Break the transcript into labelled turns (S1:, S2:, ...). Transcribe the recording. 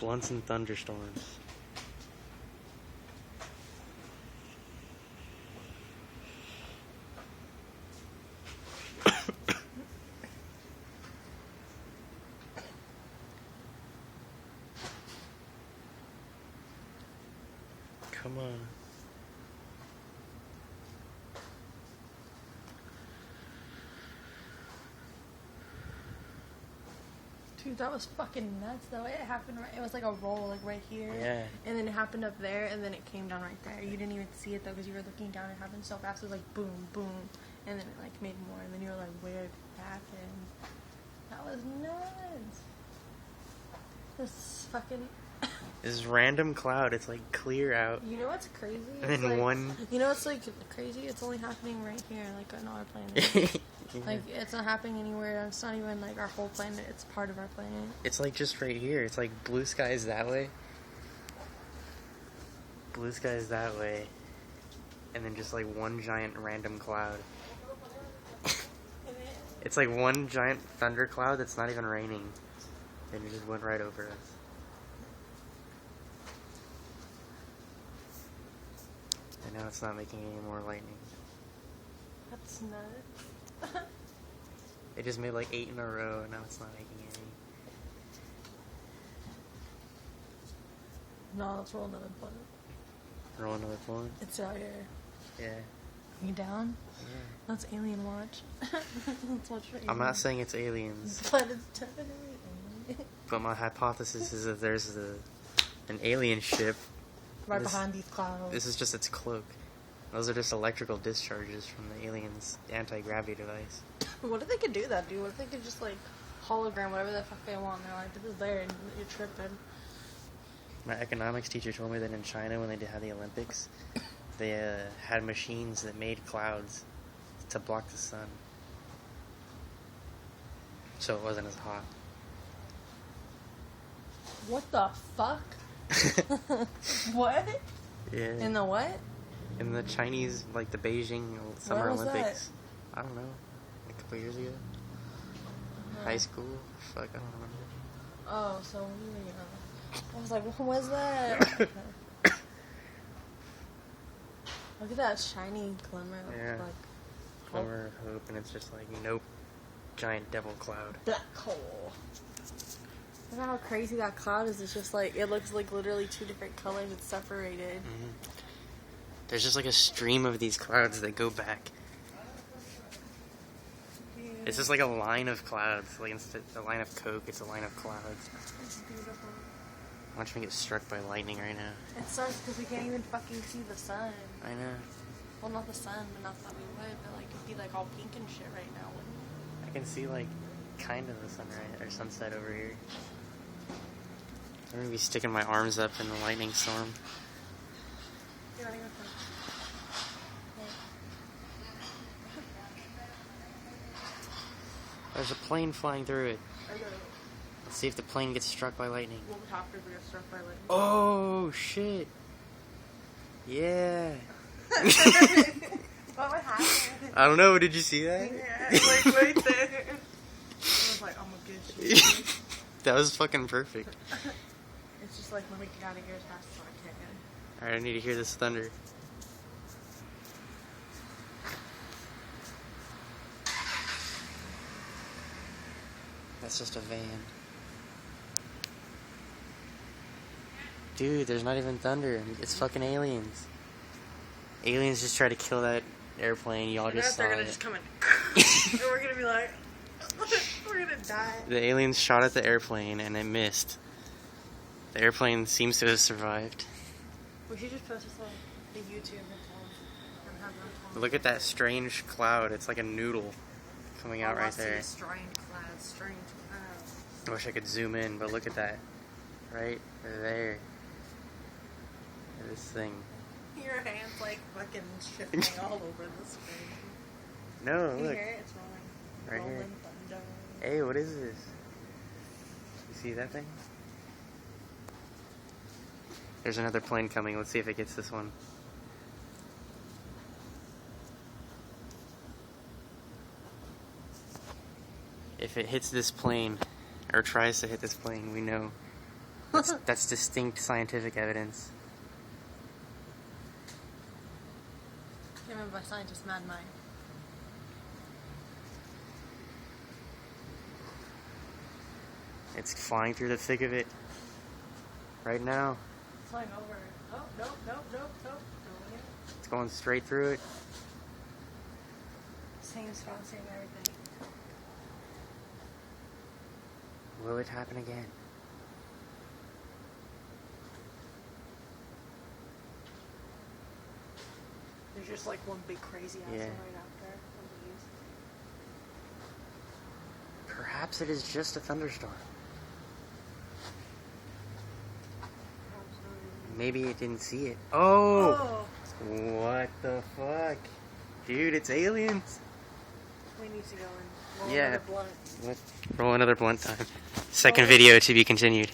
S1: Blunts and thunderstorms. Come on.
S2: Dude, that was fucking nuts though. It happened right, it was like a roll like right here.
S1: Yeah.
S2: And then it happened up there and then it came down right there. You didn't even see it though because you were looking down. It happened so fast. It was like boom, boom. And then it like made more and then you were like, where did it happen? That was nuts. This fucking...
S1: This random cloud, it's like clear out.
S2: You know what's crazy?
S1: And
S2: It's
S1: then
S2: like,
S1: one...
S2: You know what's like crazy? It's only happening right here, like on our planet.
S1: Yeah.
S2: Like, it's not happening anywhere. It's not even like our whole planet. It's part of our planet.
S1: It's like just right here. It's like blue skies that way. Blue skies that way. And then just like one giant random cloud. It's like one giant thundercloud that's not even raining. And it just went right over us. And now it's not making any more lightning.
S2: That's nuts.
S1: It just made like 8 in a row and now it's not making any.
S2: No, let's roll another blunt.
S1: Roll another blunt?
S2: It's out here.
S1: Yeah.
S2: You down?
S1: Yeah.
S2: Let's alien watch. Let's watch for aliens.
S1: I'm not saying it's aliens.
S2: But it's definitely alien.
S1: But my hypothesis is that there's an alien ship.
S2: Right behind these clouds.
S1: This is just its cloak. Those are just electrical discharges from the alien's anti-gravity device.
S2: What if they could do that, dude? What if they could just, like, hologram whatever the fuck they want? They're like, this is there, and you're tripping.
S1: My economics teacher told me that in China, when they had the Olympics, they had machines that made clouds to block the sun. So it wasn't as hot.
S2: What the fuck? What?
S1: Yeah.
S2: In the what?
S1: In the Chinese, like the Beijing Summer
S2: When was
S1: Olympics. I don't know. A couple years ago. High school? Fuck, I don't remember.
S2: Oh, so when you were young. I was like, what was that? Look at that shiny glimmer.
S1: Yeah.
S2: Like,
S1: Glimmer of hope, and it's just like, nope. Giant devil cloud.
S2: black hole. Look at how crazy that cloud is. It's just like, it looks like literally 2 different colors. It's separated.
S1: Mm-hmm. There's just like a stream of these clouds that go back.
S2: Yeah.
S1: It's just like a line of clouds. Like instead of a line of coke, it's a line of clouds.
S2: It's beautiful.
S1: Watch me get struck by lightning right now.
S2: It sucks because we can't even fucking see the sun.
S1: I know.
S2: Well, not the sun, but not that we would, but like it'd be like all pink and shit right now.
S1: I can see like kind of the sunrise or sunset over here. I'm gonna be sticking my arms up in the lightning storm.
S2: You wanna go first?
S1: There's a plane flying through it.
S2: Okay.
S1: Let's see if the plane gets struck by lightning.
S2: We'll have to be struck by lightning.
S1: Oh shit! Yeah.
S2: What would happen?
S1: I don't know. Did you see that?
S2: Yeah, like right there. I was like, I'm gonna get you.
S1: That was fucking perfect.
S2: It's just like, let me get out of here as fast as I can.
S1: Alright, I need to hear this thunder. That's just a van. Dude, there's not even thunder. It's fucking aliens. Aliens just try to kill that airplane. Y'all just saw
S2: They're gonna
S1: it.
S2: just come in. And we're gonna be like, we're gonna die.
S1: The aliens shot at the airplane and it missed. The airplane seems to have survived.
S2: We should just post this on the YouTube and have them tell
S1: Look at that strange cloud. It's like a noodle coming out right there.
S2: Strange clouds, strange clouds.
S1: I wish I could zoom in, but look at that. Right there. This thing.
S2: Your hand's like fucking shifting all over the screen.
S1: No,
S2: You
S1: look.
S2: hear it? It's rolling.
S1: Right here.
S2: Rolling thunder.
S1: Hey, what is this? You see that thing? There's another plane coming. Let's see if it gets this one. If it hits this plane, or tries to hit this plane, we know That's distinct scientific evidence.
S2: Given by scientist Mad Mind.
S1: It's flying through the thick of it right now.
S2: Flying over. Oh, nope.
S1: It's going straight through it.
S2: Same spot, same everything.
S1: Will it happen again?
S2: There's just like one big crazy ass
S1: Yeah.
S2: one right out there. On the east.
S1: Perhaps it is just a thunderstorm. Maybe it didn't see it. Oh! What the fuck? Dude, it's aliens.
S2: We need to go and roll
S1: Yeah.
S2: another blunt.
S1: Roll another blunt time. Second video to be continued.